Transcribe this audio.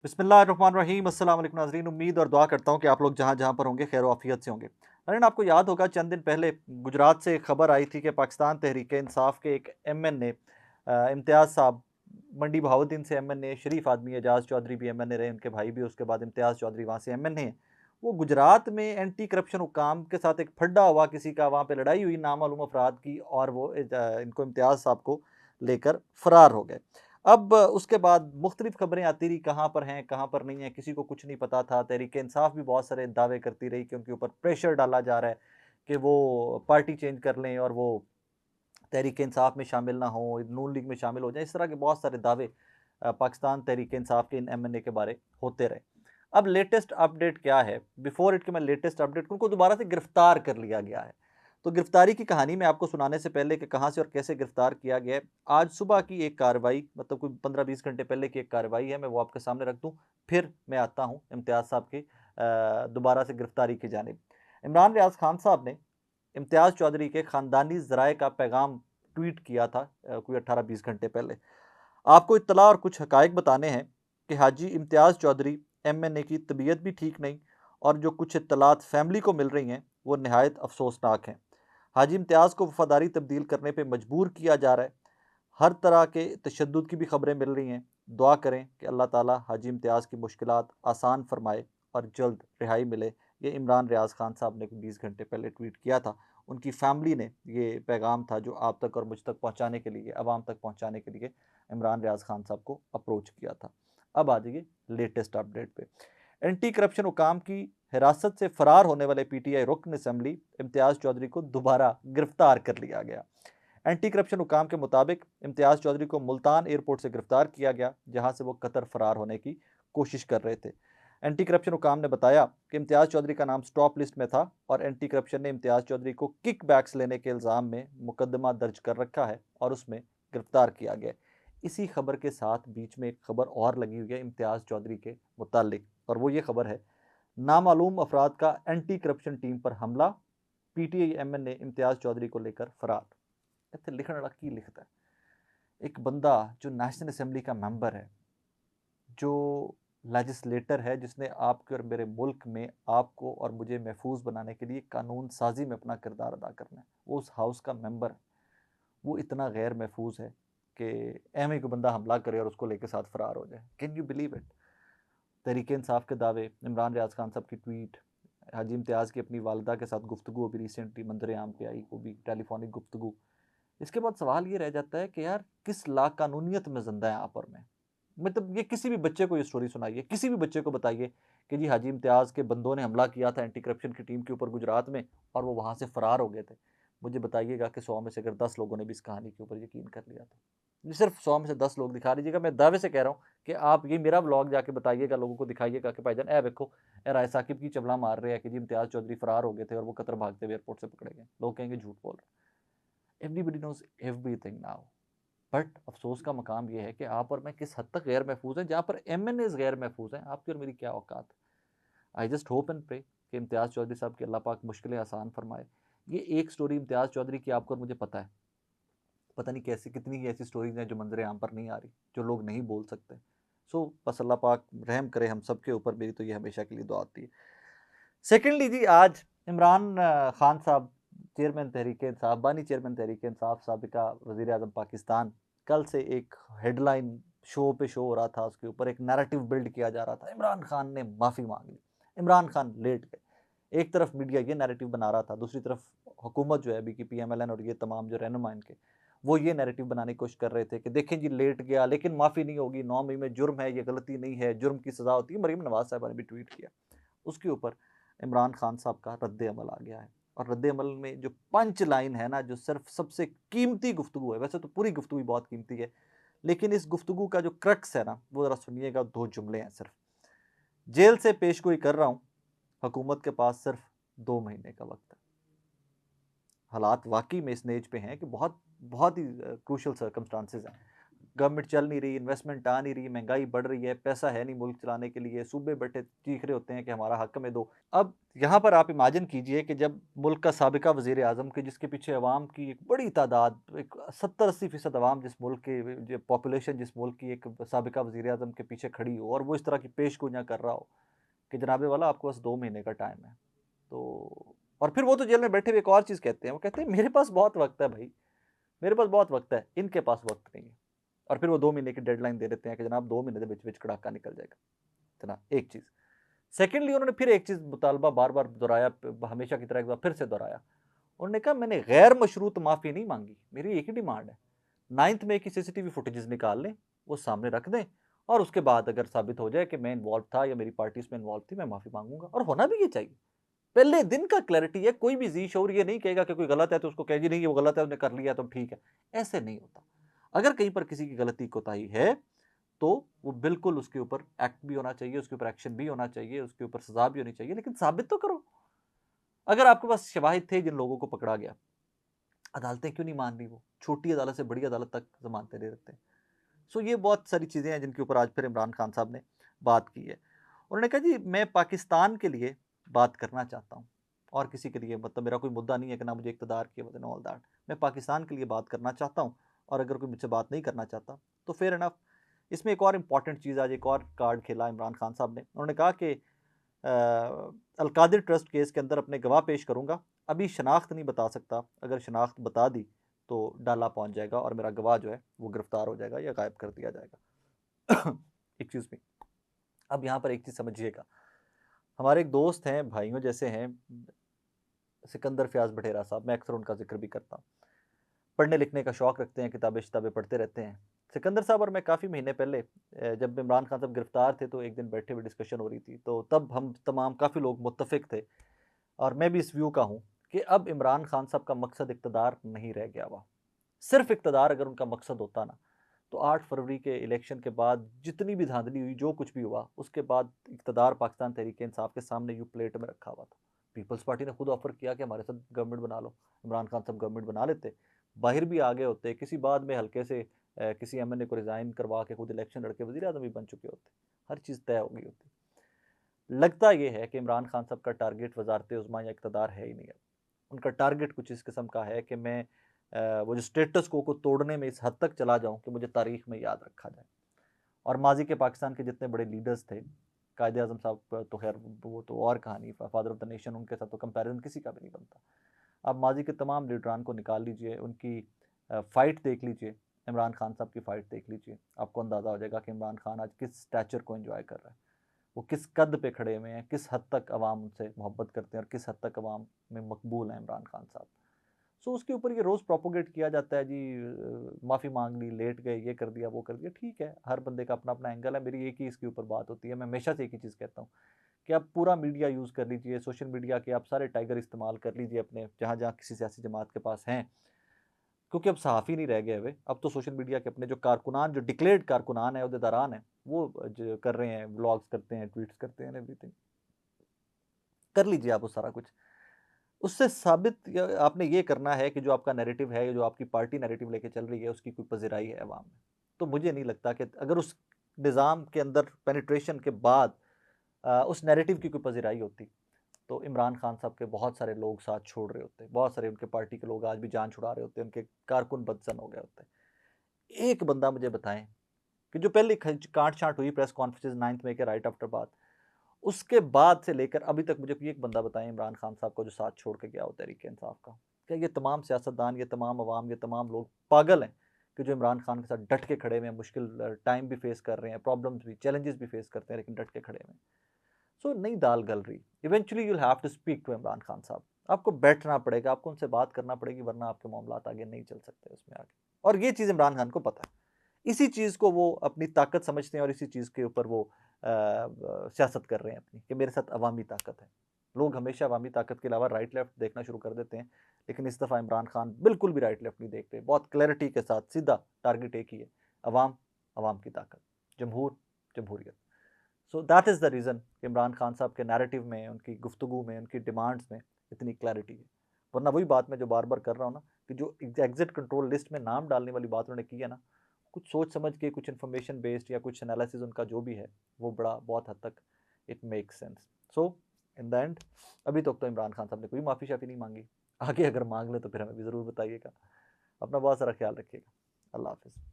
बिस्मिल्लाहिर्रहमानिर्रहीम। अस्सलाम वालेकुम नाज़रीन, उम्मीद और दुआ करता हूँ कि आप लोग जहाँ जहाँ पर होंगे खैर आफियत से होंगे। नाज़रीन, आपको याद होगा चंद दिन पहले गुजरात से एक खबर आई थी कि पाकिस्तान तहरीक इंसाफ के एक एमएनए इम्तियाज़ साहब, मंडी बहाउद्दीन से एमएनए, शरीफ आदमी, एजाज चौधरी भी एमएनए रहे, उनके भाई भी, उसके बाद इम्तियाज़ चौधरी वहाँ से एमएनए हैं। वो गुजरात में एंटी करप्शन हुकाम के साथ एक फड्डा हुआ, किसी का वहाँ पे लड़ाई हुई नामालूम अफराद की, और वो इनको इम्तियाज़ साहब को लेकर फरार हो गए। अब उसके बाद मुख्तलिफ खबरें आती रही, कहाँ पर हैं कहाँ पर नहीं है, किसी को कुछ नहीं पता था। तहरीक इंसाफ भी बहुत सारे दावे करती रही कि उनके ऊपर प्रेशर डाला जा रहा है कि वो पार्टी चेंज कर लें और वो तहरीक इंसाफ में शामिल ना हो, नून लीग में शामिल हो जाए। इस तरह के बहुत सारे दावे पाकिस्तान तहरीक इंसाफ के इन एमएनए के बारे होते रहे। अब लेटेस्ट अपडेट क्या है, बिफोर इट कि मैं लेटेस्ट अपडेट, उनको दोबारा से गिरफ्तार कर लिया गया है। तो गिरफ्तारी की कहानी मैं आपको सुनाने से पहले कि कहाँ से और कैसे गिरफ्तार किया गया है, आज सुबह की एक कार्रवाई, मतलब कोई 15-20 घंटे पहले की एक कार्रवाई है, मैं वो आपके सामने रख दूं, फिर मैं आता हूं इम्तियाज़ साहब की दोबारा से गिरफ्तारी की जानिब। इमरान रियाज खान साहब ने इम्तियाज़ चौधरी के ख़ानदानी ज़राए का पैगाम ट्वीट किया था कोई 18-20 घंटे पहले। आपको इत्तला और कुछ हकायक बताने हैं कि हाजी इम्तियाज़ चौधरी एमएनए की तबीयत भी ठीक नहीं, और जो कुछ इत्तलात फैमिली को मिल रही हैं वो नहायत अफसोसनाक हैं। हाजी इम्तियाज़ को वफादारी तब्दील करने पर मजबूर किया जा रहा है। हर तरह के तशद्दुद की भी खबरें मिल रही हैं। दुआ करें कि अल्लाह ताला हाजी इम्तियाज़ की मुश्किलात आसान फरमाए और जल्द रिहाई मिले। ये इमरान रियाज खान साहब ने 20 घंटे पहले ट्वीट किया था। उनकी फैमिली ने ये पैगाम था जो आप तक और मुझ तक पहुँचाने के लिए, आवाम तक पहुँचाने के लिए इमरान रियाज खान साहब को अप्रोच किया था। अब आ जाइए लेटेस्ट अपडेट पे। एंटी करप्शन हुकाम की हिरासत से फरार होने वाले पीटीआई रुकन असम्बली इम्तियाज़ चौधरी को दोबारा गिरफ्तार कर लिया गया। एंटी करप्शन हुकाम के मुताबिक इम्तियाज़ चौधरी को मुल्तान एयरपोर्ट से गिरफ्तार किया गया, जहां से वो कतर फरार होने की कोशिश कर रहे थे। एंटी करप्शन हुकाम ने बताया कि इम्तियाज़ चौधरी का नाम स्टॉप लिस्ट में था और एंटी करप्शन ने इम्तियाज़ चौधरी को किक बैक्स लेने के इल्ज़ाम में मुकदमा दर्ज कर रखा है और उसमें गिरफ्तार किया गया। इसी खबर के साथ बीच में एक खबर और लगी हुई है इम्तियाज़ चौधरी के मुतालिक, और वो ये खबर है, नामालूम अफराद का एंटी करप्शन टीम पर हमला, पीटीआई एमएनए इम्तियाज़ चौधरी को लेकर फरार। इतने लिखने वाला की लिखता है एक बंदा जो नेशनल असेंबली का मेंबर है, जो लेजिस्लेटर है, जिसने आपके और मेरे मुल्क में आपको और मुझे महफूज बनाने के लिए कानून साजी में अपना किरदार अदा करना है, वो उस हाउस का मेंबर है। वो इतना गैर महफूज है कि एम को बंदा हमला करे और उसको लेके साथ फरार हो जाए। Can you believe it? Tehreek Insaf के दावे, इमरान रियाज खान साहब की ट्वीट, हाजी इम्तियाज़ की अपनी वालदा के साथ गुफ्तगू अभी रिसेंटली मंजर आम पे आई, वो भी टेलीफोनिक गुफ्तगू। इसके बाद सवाल ये रह जाता है कि यार किस लाकानूनियत में जिंदा है यहाँ पर मैं। मतलब ये किसी भी बच्चे को ये स्टोरी सुनाइए, किसी भी बच्चे को बताइए कि जी हाजी इम्तियाज़ के बंदों ने हमला किया था एंटी करप्शन की टीम के ऊपर गुजरात में और वो वहाँ से फरार हो गए थे। मुझे बताइएगा कि 100 में से अगर 10 लोगों ने भी इस कहानी के ऊपर यकीन कर लिया तो। ये सिर्फ 100 में से 10 लोग दिखा दीजिएगा, मैं दावे से कह रहा हूँ कि आप ये मेरा ब्लॉग जाके बताइएगा, लोगों को दिखाइएगा कि भाईजान ए देखो, ए राय साकिब की चबला मार रहे हैं कि जी इम्तियाज़ चौधरी फरार हो गए थे और वो कतर भागते हुए एयरपोर्ट से पकड़े गए। लोग कहेंगे झूठ बोल रहे। Everybody knows everything now. But अफसोस का मकाम यह है कि आप और मैं किस हद तक गैर महफूज हैं, जहाँ पर एमएनए गैर महफूज हैं, आपकी और मेरी क्या औकात। I just hope and pray कि इम्तियाज़ चौधरी साहब की अल्लाह पाक मुश्किलें आसान फरमाए। ये एक स्टोरी इम्तियाज़ चौधरी की आपको और मुझे पता है, पता नहीं कैसी कितनी ही ऐसी स्टोरीज हैं जो मंजर आम पर नहीं आ रही, जो लोग नहीं बोल सकते। सो बस अल्लाह पाक रहम करे हम सब के ऊपर, मेरी तो ये हमेशा के लिए दुआ होती है। सेकेंडली जी, आज इमरान खान साहब, चेयरमैन तहरीक इंसाफ, बानी चेयरमैन तहरीक इंसाफ, सबका वज़ीर आज़म पाकिस्तान, कल से एक हेडलाइन शो पे शो हो रहा था, उसके ऊपर एक नैरेटिव बिल्ड किया जा रहा था, इमरान खान ने माफ़ी मांग ली, इमरान खान लेट गए। एक तरफ मीडिया ये नैरेटिव बना रहा था, दूसरी तरफ हुकूमत जो है अभी की पीएमएलएन और ये तमाम जो रहनुमा इनके, वो ये नैरेटिव बनाने की कोशिश कर रहे थे कि देखें जी लेट गया लेकिन माफ़ी नहीं होगी, 9 मई में जुर्म है, ये गलती नहीं है, जुर्म की सज़ा होती है। मरीम नवाज साहबा ने भी ट्वीट किया, उसके ऊपर इमरान खान साहब का रद्द अमल आ गया है। और रद्द अमल में जो पंच लाइन है ना, जो सिर्फ सबसे कीमती गुफ्तगू है, वैसे तो पूरी गुफ्तगू बहुत कीमती है, लेकिन इस गुफ्तगू का जो क्रक्स है ना, वो ज़रा सुनिएगा। 2 जुमले हैं सिर्फ, जेल से पेशगोई कर रहा हूँ, हुकूमत के पास सिर्फ 2 महीने का वक्त है। हालात वाकई में इस नेज पे हैं कि बहुत बहुत ही क्रूशल सर्कमस्टांसेस हैं। गवर्नमेंट चल नहीं रही, इन्वेस्टमेंट आ नहीं रही, महंगाई बढ़ रही है, पैसा है नहीं मुल्क चलाने के लिए, सूबे बैठे चीख रहे होते हैं कि हमारा हक में दो। अब यहाँ पर आप इमेजिन कीजिए कि जब मुल्क का साबिका वज़ीर आज़म के जिसके पीछे अवाम की एक बड़ी तादाद, एक 70-80% अवाम जिस मुल्क के जो पॉपुलेशन जिस मुल्क की एक साबिका वज़ीर आज़म के पीछे खड़ी हो और वो इस तरह की पेशगोइयाँ कर रहा हो कि जनाब वाला आपके पास 2 महीने का टाइम है। तो और फिर वो तो जेल में बैठे हुए एक और चीज़ कहते हैं, वो कहते हैं मेरे पास बहुत वक़्त है भाई, मेरे पास बहुत वक़्त है, इनके पास वक़्त नहीं है। और फिर वो 2 महीने की डेडलाइन दे देते हैं कि जनाब 2 महीने के विच-विच कड़ाका निकल जाएगा। इतना एक चीज़। सेकंडली उन्होंने फिर एक चीज़ मुतालबा बार-बार दोहराया, हमेशा की तरह एक बार फिर से दोहराया। उन्होंने कहा मैंने गैर मशरूत माफ़ी नहीं माँगी, मेरी एक ही डिमांड है। 9th मई की सीसीटीवी फुटेजेस निकाल लें, वो सामने रख दें और उसके बाद अगर साबित हो जाए कि मैं इन्वॉल्व था या मेरी पार्टी इसमें इन्वॉल्व थी, मैं माफ़ी माँगूँगा और होना भी ये चाहिए। पहले दिन का क्लैरिटी है, कोई भी ज़ी शऊर ये नहीं कहेगा कि कोई गलत है तो उसको कहे जी नहीं ये वो गलत है, उसने कर लिया तो ठीक है। ऐसे नहीं होता। अगर कहीं पर किसी की गलती कोताही है, तो वो बिल्कुल उसके ऊपर एक्ट भी होना चाहिए, उसके ऊपर एक्शन भी होना चाहिए, उसके ऊपर सज़ा भी होनी चाहिए, लेकिन साबित तो करो। अगर आपके पास शवाहिद थे जिन लोगों को पकड़ा गया, अदालतें क्यों नहीं मान रही वो? छोटी अदालत से बड़ी अदालत तक ज़मानतें दे देते हैं। सो ये बहुत सारी चीज़ें हैं जिनके ऊपर आज फिर इमरान खान साहब ने बात की है। उन्होंने कहा जी मैं पाकिस्तान के लिए बात करना चाहता हूँ और किसी के लिए, मतलब मेरा कोई मुद्दा नहीं है कि ना मुझे इक़्तिदार की वजह ऑल दैट। मैं पाकिस्तान के लिए बात करना चाहता हूँ और अगर कोई मुझसे बात नहीं करना चाहता तो फेयर इनफ। इसमें एक और इम्पॉर्टेंट चीज़, आज एक और कार्ड खेला इमरान खान साहब ने। उन्होंने कहा कि अलकादिर ट्रस्ट केस के अंदर अपने गवाह पेश करूँगा, अभी शनाख्त नहीं बता सकता, अगर शनाख्त बता दी तो डाला पहुँच जाएगा और मेरा गवाह जो है वो गिरफ्तार हो जाएगा या गायब कर दिया जाएगा। Excuse me. अब यहाँ पर एक चीज़ समझिएगा, हमारे एक दोस्त हैं, भाइयों जैसे हैं, सिकंदर फ़याज़ बटेरा साहब, मैं अक्सर उनका ज़िक्र भी करता हूँ। पढ़ने लिखने का शौक़ रखते हैं, किताबें-शिताबें पढ़ते रहते हैं। सिकंदर साहब और मैं काफ़ी महीने पहले जब इमरान खान साहब गिरफ्तार थे तो एक दिन बैठे हुए डिस्कशन हो रही थी, तो तब हम तमाम काफ़ी लोग मुत्तफ़िक थे और मैं भी इस व्यू का हूँ कि अब इमरान खान साहब का मकसद इक़्तिदार नहीं रह गया हुआ। सिर्फ़ इक़्तिदार अगर उनका मकसद होता ना, तो 8 फरवरी के इलेक्शन के बाद जितनी भी धांधली हुई, जो कुछ भी हुआ, उसके बाद इक़्तिदार पाकिस्तान तहरीक-ए-इंसाफ के सामने यूँ प्लेट में रखा हुआ था। पीपल्स पार्टी ने खुद ऑफ़र किया कि हमारे साथ गवर्नमेंट बना लो। इमरान खान साहब गवर्नमेंट बना लेते, बाहर भी आ गए होते, किसी बाद में हल्के से किसी एमएनए को रिज़ाइन करवा के खुद इलेक्शन लड़ के वज़ीर-ए-आज़म भी बन चुके होते। हर चीज़ तय हो गई होती। लगता ये है कि इमरान खान साहब का टारगेट वज़ारत-ए-उज़्मा या इक़्तिदार है ही नहीं अब। उनका टारगेट कुछ इस किस्म का है कि मैं वो जो स्टेटस को तोड़ने में इस हद तक चला जाऊँ कि मुझे तारीख़ में याद रखा जाए। और माज़ी के पाकिस्तान के जितने बड़े लीडर्स थे, कायद-ए-आज़म साहब तो ख़ैर वो तो और कहानी, फादर ऑफ़ द नेशन, उनके साथ तो कंपैरिज़न किसी का भी नहीं बनता। आप माज़ी के तमाम लीडरान को निकाल लीजिए, उनकी फ़ाइट देख लीजिए, इमरान खान साहब की फ़ाइट देख लीजिए, आपको अंदाज़ा हो जाएगा कि इमरान खान आज किस स्टैचर को एन्जॉय कर रहा है। वो किस कद पे खड़े हुए हैं, किस हद तक अवाम उनसे मोहब्बत करते हैं और किस हद तक अवाम में मकबूल हैं इमरान खान साहब। सो उसके ऊपर ये रोज़ प्रोपोगेट किया जाता है जी, माफ़ी माँग ली, लेट गए, ये कर दिया, वो कर दिया। ठीक है, हर बंदे का अपना-अपना एंगल है। मेरी एक ही इसके ऊपर बात होती है, मैं हमेशा से एक ही चीज़ कहता हूँ कि आप पूरा मीडिया यूज़ कर लीजिए, सोशल मीडिया के आप सारे टाइगर इस्तेमाल कर लीजिए अपने, जहाँ-जहाँ किसी सियासी जमात के पास हैं। क्योंकि अब सहाफ़ी नहीं रह गए हुए, अब तो सोशल मीडिया के अपने जो कारकुनान, जो डिक्लेयर्ड कारकुनान हैं, ओहदेदारान हैं, वो ज कर रहे हैं, व्लॉग्स करते हैं, ट्वीट्स करते हैं एंड एवरीथिंग। कर लीजिए आप वो सारा कुछ। उससे साबित या आपने ये करना है कि जो आपका नैरेटिव है, जो आपकी पार्टी नैरेटिव लेके चल रही है, उसकी कोई पज़िराई है अवाम में। तो मुझे नहीं लगता कि अगर उस निज़ाम के अंदर पेनिट्रेशन के बाद उस नैरेटिव की कोई पज़िराई होती, तो इमरान खान साहब के बहुत सारे लोग साथ छोड़ रहे होते। बहुत सारे उनके पार्टी के लोग आज भी जान छुड़ा रहे होते, उनके कारकुन बदज़न हो गए होते। एक बंदा मुझे बताएँ कि जो पहले खच काट-छाँट हुई प्रेस कॉन्फ्रेंसेस 9th मई के राइट आफ्टर बात, उसके बाद से लेकर अभी तक मुझे कोई एक बंदा बताएँ इमरान खान साहब का जो साथ छोड़ के गया हो तहरीक-ए-इंसाफ का। क्या ये तमाम सियासतदान, ये तमाम अवाम, ये तमाम लोग पागल हैं कि जो इमरान खान के साथ डट के खड़े हुए हैं, मुश्किल टाइम भी फेस कर रहे हैं, प्रॉब्लम्स भी, चैलेंजेस भी फेस करते हैं, लेकिन डट के खड़े हुए हैं। सो नहीं दाल गल रही। Eventually you will have to speak to Imran Khan साहब। आपको बैठना पड़ेगा, आपको उनसे बात करना पड़ेगी, वरना आपके मामलात आगे नहीं चल सकते उसमें आगे। और ये चीज़ इमरान खान को पता है। इसी चीज़ को वो अपनी ताकत समझते हैं और इसी चीज़ के ऊपर वो सियासत कर रहे हैं अपनी, कि मेरे साथ अवामी ताकत है। लोग हमेशा अवामी ताकत के अलावा राइट लेफ्ट देखना शुरू कर देते हैं, लेकिन इस दफ़ा इमरान खान बिल्कुल भी राइट लेफ्ट नहीं देख रहे। बहुत क्लैरिटी के साथ सीधा टारगेट एक ही है, अवाम, अवाम की ताकत, जमहूर, जमहूरियत। So that is the reason Imran Khan साहब के नैरेटिव में, उनकी गुफ्तगू में, उनकी डिमांड्स में इतनी क्लैरिटी है। वरना वही बात मैं जो बार-बार कर रहा हूँ ना, कि जो एग्ज़िट कंट्रोल लिस्ट में नाम डालने वाली बात उन्होंने की है ना, कुछ सोच समझ के, कुछ इन्फॉर्मेशन बेस्ड या कुछ एनालिसिस उनका जो भी है वो बड़ा बहुत हद तक it makes sense. So in the end अभी तक तो इमरान खान साहब ने कोई माफ़ी शाफ़ी नहीं मांगी, आगे अगर मांग ले तो फिर हमें भी ज़रूर बताइएगा। अपना बहुत सारा ख्याल रखिएगा। अल्लाह हाफिज़।